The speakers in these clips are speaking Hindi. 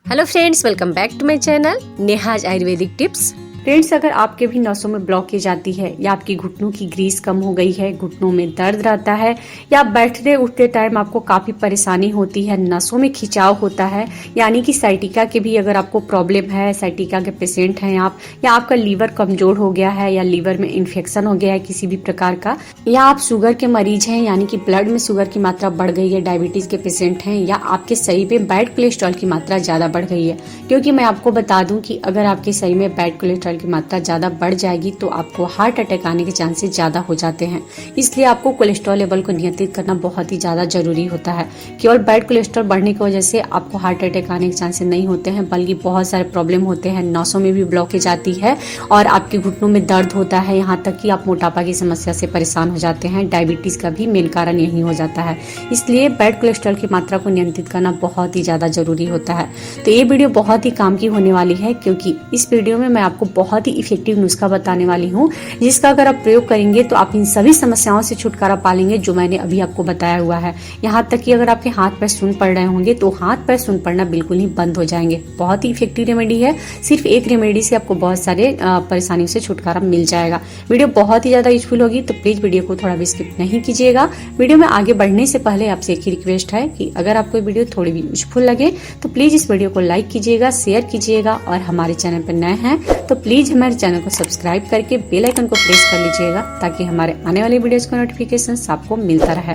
Hello friends, welcome back to my channel Neha's Ayurvedic tips. Friends, अगर आपके भी नसों में ब्लॉकेज आती है या आपकी घुटनों की ग्रीस कम हो गई है, घुटनों में दर्द रहता है या बैठते उठते टाइम आपको काफी परेशानी होती है, नसों में खिंचाव होता है, यानी कि साइटिका के भी अगर आपको प्रॉब्लम है, साइटिका के पेशेंट हैं आप, या आपका लीवर कमजोर हो गया है या लीवर में इन्फेक्शन हो गया है किसी भी प्रकार का, या आप शुगर के मरीज हैं यानी कि ब्लड में शुगर की मात्रा बढ़ गई है, डायबिटीज के पेशेंट हैं, या आपके शरीर में बैड कोलेस्ट्रॉल की मात्रा ज्यादा बढ़ गई है। क्योंकि मैं आपको बता दूं कि अगर आपके शरीर में बैड कोलेस्ट्रॉल की मात्रा ज्यादा बढ़ जाएगी तो आपको हार्ट अटैक आने के चांसेस ज्यादा हो जाते हैं। इसलिए आपको कोलेस्ट्रॉल लेवल को नियंत्रित करना बहुत ही ज्यादा जरूरी होता है। केवल बैड कोलेस्ट्रॉल बढ़ने की वजह से आपको हार्ट अटैक आने के चांसेस नहीं होते हैं, बल्कि बहुत सारे प्रॉब्लम होते हैं, नसों में भी ब्लॉकेज आती है और आपके घुटनों में दर्द होता है, यहाँ तक कि आप मोटापा की समस्या से परेशान हो जाते हैं। डायबिटीज का भी मेन कारण यही हो जाता है। इसलिए बैड कोलेस्ट्रॉल की मात्रा को नियंत्रित करना बहुत ही ज्यादा जरूरी होता है। तो ये वीडियो बहुत ही काम की होने वाली है, क्योंकि इस वीडियो में मैं आपको बहुत ही इफेक्टिव नुस्खा बताने वाली हूँ, जिसका अगर आप प्रयोग करेंगे तो आप इन सभी समस्याओं से छुटकारा पा लेंगे जो मैंने अभी आपको बताया हुआ है। यहाँ तक कि अगर आपके हाथ पैर सुन पड़ रहे होंगे तो हाथ पैर सुन पड़ना बिल्कुल ही बंद हो जाएंगे। बहुत ही इफेक्टिव रेमेडी है। सिर्फ एक रेमेडी से आपको बहुत सारे परेशानियों से छुटकारा मिल जाएगा। वीडियो बहुत ही ज्यादा यूजफुल होगी, तो प्लीज वीडियो को थोड़ा भी स्किप नहीं कीजिएगा। वीडियो में आगे बढ़ने से पहले आपसे एक ही रिक्वेस्ट है कि अगर आपको वीडियो थोड़ी भी यूजफुल लगे तो प्लीज इस वीडियो को लाइक कीजिएगा, शेयर कीजिएगा, और हमारे चैनल पर नए हैं तो प्लीज हमारे चैनल को सब्सक्राइब करके बेल आइकन को प्रेस कर लीजिएगा, ताकि हमारे आने वाले वीडियोस का नोटिफिकेशन आपको मिलता रहे।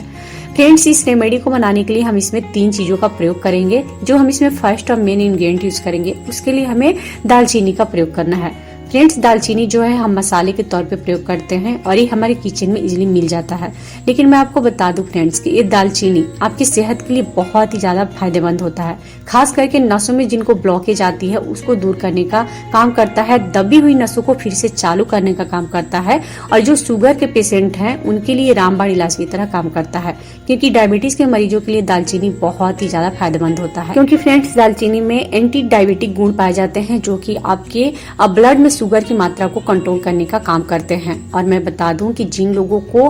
फ्रेंड्स, इस रेमेडी को बनाने के लिए हम इसमें 3 चीजों का प्रयोग करेंगे। जो हम इसमें फर्स्ट और मेन इंग्रेडिएंट यूज करेंगे, उसके लिए हमें दालचीनी का प्रयोग करना है। फ्रेंड्स, दालचीनी जो है हम मसाले के तौर पे प्रयोग करते हैं और ये हमारे किचन में इजीली मिल जाता है। लेकिन मैं आपको बता दूं फ्रेंड्स कि ये दालचीनी आपकी सेहत के लिए बहुत ही ज्यादा फायदेमंद होता है। खास करके नसों में जिनको ब्लॉकेज आती है उसको दूर करने का काम करता है, दबी हुई नसों को फिर से चालू करने का काम करता है, और जो शुगर के पेशेंट हैं उनके लिए रामबाण इलाज की तरह काम करता है। क्योंकि डायबिटीज के मरीजों के लिए दालचीनी बहुत ही ज्यादा फायदेमंद होता है। क्योंकि फ्रेंड्स, दालचीनी में एंटी डायबिटिक गुण पाए जाते हैं जो कि आपके ब्लड में शुगर की मात्रा को कंट्रोल करने का काम करते हैं। और मैं बता दूं कि जिन लोगों को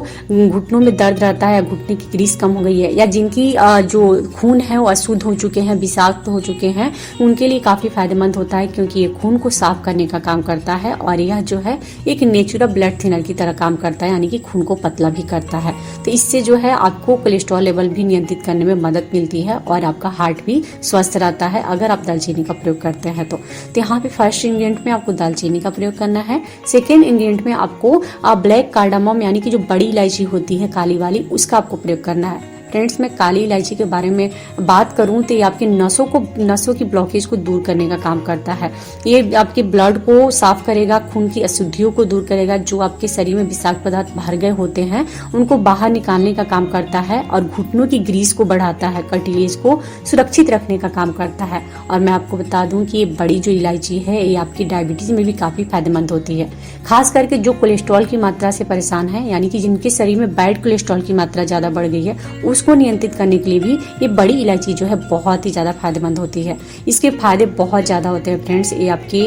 घुटनों में दर्द रहता है, घुटने की ग्रीस कम हो गई है, या जिनकी जो खून है वो अशुद्ध हो चुके हैं, विषाक्त हो चुके हैं, उनके लिए काफी फायदेमंद होता है। क्योंकि ये खून को साफ करने का काम करता है और यह जो है एक नेचुरल ब्लड थिनर की तरह काम करता है, यानी कि खून को पतला भी करता है। तो इससे जो है आपको कोलेस्ट्रॉल लेवल भी नियंत्रित करने में मदद मिलती है और आपका हार्ट भी स्वस्थ रहता है अगर आप दालचीनी का प्रयोग करते हैं तो यहाँ पे फर्स्ट इंग्रेडिएंट में आपको दालचीनी का प्रयोग करना है। सेकेंड इंग्रेडिएंट में आपको ब्लैक कार्डामम यानी कि जो बड़ी इलायची होती है काली वाली, उसका आपको प्रयोग करना है। फ्रेंड्स, मैं काली इलायची के बारे में बात करूं तो ये आपके नसों की ब्लॉकेज को दूर करने का काम करता है। ये आपके ब्लड को साफ करेगा, खून की अशुद्धियों को दूर करेगा, जो आपके शरीर में विषाक्त पदार्थ भर गए होते हैं उनको बाहर निकालने का काम करता है, और घुटनों की ग्रीस को बढ़ाता है, कार्टिलेज को सुरक्षित रखने का काम करता है। और मैं आपको बता दूं कि ये बड़ी जो इलायची है ये आपकी डायबिटीज में भी काफी फायदेमंद होती है। खास करके जो कोलेस्ट्रॉल की मात्रा से परेशान है, यानी कि जिनके शरीर में बैड कोलेस्ट्रॉल की मात्रा ज्यादा बढ़ गई है, उसको नियंत्रित करने के लिए भी ये बड़ी इलायची जो है बहुत ही ज्यादा फायदेमंद होती है। इसके फायदे बहुत ज्यादा होते हैं फ्रेंड्स। ये आपके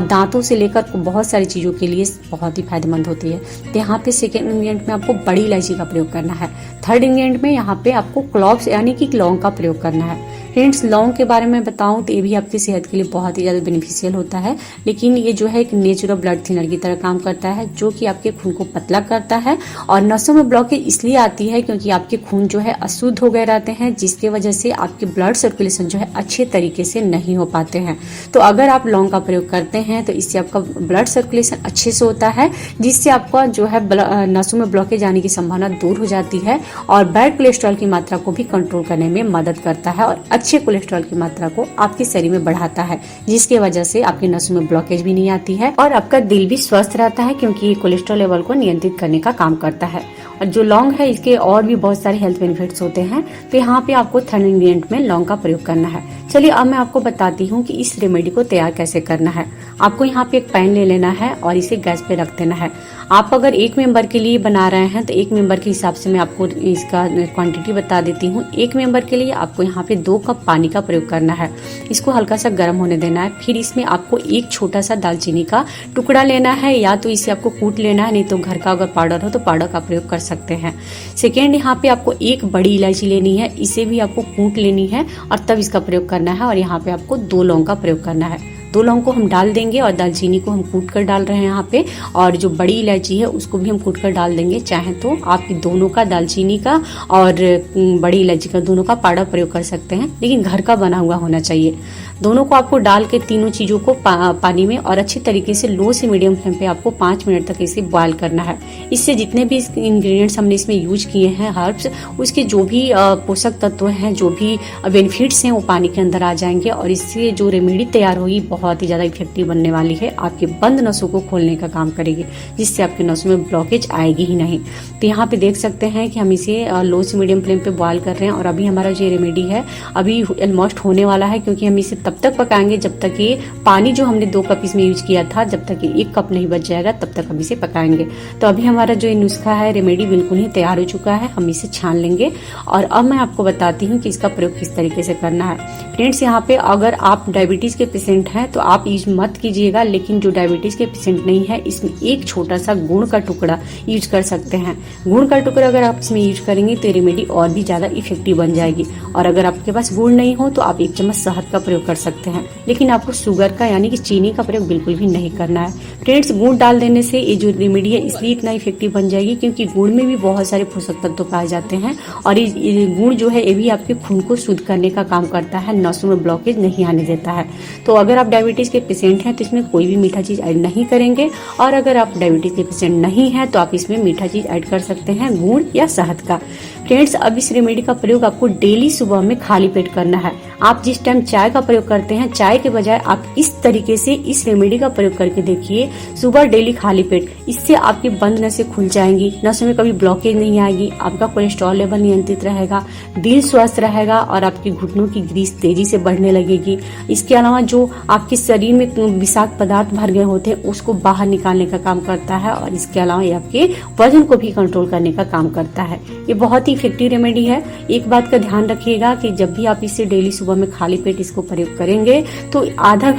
दांतों से लेकर बहुत सारी चीजों के लिए बहुत ही फायदेमंद होती है। तो यहाँ पे सेकेंड इंग्रेडिएंट में आपको बड़ी इलायची का प्रयोग करना है। थर्ड इंग्रेडिएंट में यहाँ पे आपको क्लॉव्स यानी कि लौंग का प्रयोग करना है। फ्रेंड्स, लौंग के बारे में बताऊं तो ये भी आपकी सेहत के लिए बहुत ही ज्यादा बेनिफिशियल होता है। लेकिन ये जो है एक नेचुरल ब्लड थिनर की तरह काम करता है, जो कि आपके खून को पतला करता है। और नसों में ब्लॉकेज इसलिए आती है क्योंकि आपके खून जो है अशुद्ध हो गए रहते हैं, जिसके वजह से आपके ब्लड सर्कुलेशन जो है अच्छे तरीके से नहीं हो पाते हैं। तो अगर आप लौंग का प्रयोग करते हैं तो इससे आपका ब्लड सर्कुलेशन अच्छे से होता है, जिससे आपका जो है नसों में ब्लॉकेज आने की संभावना दूर हो जाती है, और बैड कोलेस्ट्रॉल की मात्रा को भी कंट्रोल करने में मदद करता है, और अच्छे कोलेस्ट्रॉल की मात्रा को आपके शरीर में बढ़ाता है, जिसकी वजह से आपके नसों में ब्लॉकेज भी नहीं आती है, और आपका दिल भी स्वस्थ रहता है, क्योंकि ये कोलेस्ट्रॉल लेवल को नियंत्रित करने का काम करता है। और जो लौंग है इसके और भी बहुत सारे हेल्थ बेनिफिट्स होते हैं। तो यहाँ पे आपको थर्ड इंग्रेडिएंट में लौंग का प्रयोग करना है। चलिए अब मैं आपको बताती हूँ कि इस रेमेडी को तैयार कैसे करना है। आपको यहाँ पे एक पैन ले लेना है और इसे गैस पे रख देना है। आप अगर एक मेंबर के लिए बना रहे हैं तो एक मेंबर के हिसाब से मैं आपको इसका क्वांटिटी बता देती हूँ। एक मेंबर के लिए आपको यहाँ पे 2 कप पानी का प्रयोग करना है। इसको हल्का सा गर्म होने देना है। फिर इसमें आपको एक छोटा सा दालचीनी का टुकड़ा लेना है, या तो इसे आपको कूट लेना है, नहीं तो घर का अगर पाउडर हो तो पाउडर का प्रयोग कर सकते हैं। सेकेंड, यहाँ पे आपको एक बड़ी इलायची लेनी है, इसे भी आपको कूट लेनी है और तब इसका प्रयोग करना है। और यहाँ पे आपको 2 लौंग का प्रयोग करना है। 2 लौंग को हम डाल देंगे और दालचीनी को हम कूट कर डाल रहे हैं यहाँ पे, और जो बड़ी इलायची है उसको भी हम कूट कर डाल देंगे। चाहे तो आप दोनों का, दालचीनी का और बड़ी इलायची का, दोनों का पाउडर प्रयोग कर सकते हैं, लेकिन घर का बना हुआ होना चाहिए। दोनों को आपको डाल के तीनों चीज़ों को पानी में और अच्छी तरीके से लो से मीडियम फ्लेम पे आपको 5 मिनट तक इसे बॉयल करना है। इससे जितने भी इंग्रेडिएंट्स हमने इसमें यूज किए हैं हर्ब्स, उसके जो भी पोषक तत्व हैं, जो भी बेनिफिट्स हैं, वो पानी के अंदर आ जाएंगे और इससे जो रेमेडी तैयार होगी बहुत ही ज़्यादा इफेक्टिव बनने वाली है। आपके बंद नसों को खोलने का काम करेगी, जिससे आपके नसों में ब्लॉकेज आएगी ही नहीं। तो यहाँ पे देख सकते हैं कि हम इसे लो से मीडियम फ्लेम पे बॉयल कर रहे हैं और अभी हमारा जो रेमेडी है अभी ऑलमोस्ट होने वाला है, क्योंकि हम इसे तब तक पकाएंगे जब तक ये पानी जो हमने 2 कप इसमें यूज किया था, जब तक ये 1 कप नहीं बच जाएगा तब तक हम इसे पकाएंगे। तो अभी हमारा जो ये नुस्खा है, रेमेडी बिल्कुल ही तैयार हो चुका है। हम इसे छान लेंगे और अब मैं आपको बताती हूँ कि इसका प्रयोग किस तरीके से करना है। फ्रेंड्स, यहाँ पे अगर आप डायबिटीज के पेशेंट हैं तो आप यूज मत कीजिएगा, लेकिन जो डायबिटीज के पेशेंट नहीं है, इसमें एक छोटा सा गुड़ का टुकड़ा यूज कर सकते हैं। गुड़ का टुकड़ा अगर आप इसमें यूज करेंगे तो रेमेडी और भी ज्यादा इफेक्टिव बन जाएगी। और अगर आपके पास गुड़ नहीं हो तो आप 1 चम्मच शहद का प्रयोग कर सकते हैं, लेकिन आपको शुगर का यानी कि चीनी का प्रयोग बिल्कुल भी नहीं करना है। फ्रेंड्स, गुड़ डाल देने से ये जो रेमेडी है इसलिए इतना इफेक्टिव बन जाएगी क्योंकि गुड़ में भी बहुत सारे पोषक तत्व पाए जाते हैं और ये गुड़ जो है ये भी आपके खून को शुद्ध करने का काम करता है, नसों में ब्लॉकेज नहीं आने देता है। तो अगर आप डायबिटीज के पेशेंट हैं तो इसमें कोई भी मीठा चीज ऐड नहीं करेंगे, और अगर आप डायबिटीज के पेशेंट नहीं हैं तो आप इसमें मीठा चीज ऐड कर सकते हैं, गुड़ या शहद का। फ्रेंड्स, अब इस रेमेडी का प्रयोग आपको डेली सुबह में खाली पेट करना है। आप जिस टाइम चाय का प्रयोग करते हैं, चाय के बजाय आप इस तरीके से इस रेमेडी का प्रयोग करके देखिए, सुबह डेली खाली पेट। इससे आपकी बंद नसें खुल जाएंगी, नसों में कभी ब्लॉकेज नहीं आएगी, आपका कोलेस्ट्रॉल लेवल नियंत्रित रहेगा, दिल स्वस्थ रहेगा और आपके घुटनों की ग्रीस तेजी से बढ़ने लगेगी। इसके अलावा जो आपके शरीर में विषाक्त पदार्थ भर गए होते हैं उसको बाहर निकालने का काम करता है, और इसके अलावा ये आपके वजन को भी कंट्रोल करने का काम करता है। ये बहुत ही इफेक्टिव रेमेडी है। एक बात का ध्यान रखिएगा कि जब भी आप इसे डेली सुबह में खाली पेट इसको प्रयोग करेंगे तो आधा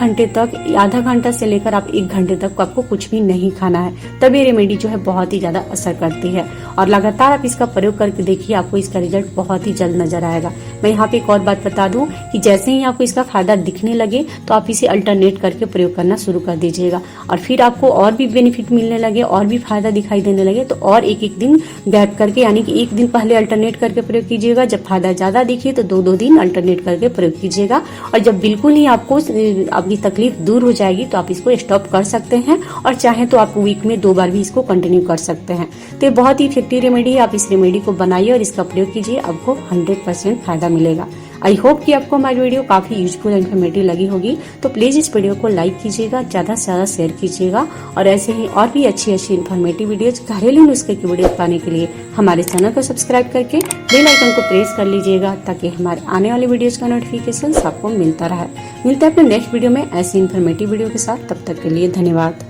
घंटा से लेकर आप 1 घंटे तक आपको कुछ भी नहीं खाना है, तब ये रेमेडी जो है बहुत ही ज्यादा असर करती है। और लगातार आप इसका प्रयोग करके देखिए, आपको इसका रिजल्ट बहुत ही जल्द नजर आएगा। मैं यहाँ पे एक और बात बता दूं कि जैसे ही आपको इसका फायदा दिखने लगे तो आप इसे अल्टरनेट करके प्रयोग करना शुरू कर दीजिएगा, और फिर आपको और भी बेनिफिट मिलने लगे, और भी फायदा दिखाई देने लगे तो और एक दिन गैप करके, यानी कि 1 दिन पहले अल्टरनेट करके प्रयोग कीजिएगा। जब फायदा ज्यादा दिखे तो 2-2 दिन अल्टरनेट करके प्रयोग कीजिएगा, और जब बिल्कुल ही आपको आपकी तकलीफ दूर हो जाएगी तो आप इसको स्टॉप कर सकते हैं, और चाहे तो आप वीक में 2 बार भी इसको कंटिन्यू कर सकते हैं। तो ये बहुत ही इफेक्टिव रेमेडी है। आप इस रेमेडी को बनाइए और इसका प्रयोग कीजिए, आपको 100% फायदा मिलेगा। आई होप कि आपको हमारी वीडियो काफी यूजफुल और इन्फॉर्मेटिव लगी होगी। तो प्लीज इस वीडियो को लाइक कीजिएगा, ज्यादा से ज्यादा शेयर कीजिएगा, और ऐसे ही और भी अच्छी इन्फॉर्मेटिव वीडियोज, घरेलू नुस्खे की वीडियो पाने के लिए हमारे चैनल को सब्सक्राइब करके बेल आइकन को प्रेस कर लीजिएगा, ताकि हमारे आने वाले वीडियोज का नोटिफिकेशन आपको मिलता रहे। मिलते हैं अपने नेक्स्ट वीडियो में ऐसी इन्फॉर्मेटिव वीडियो के साथ। तब तक के लिए धन्यवाद।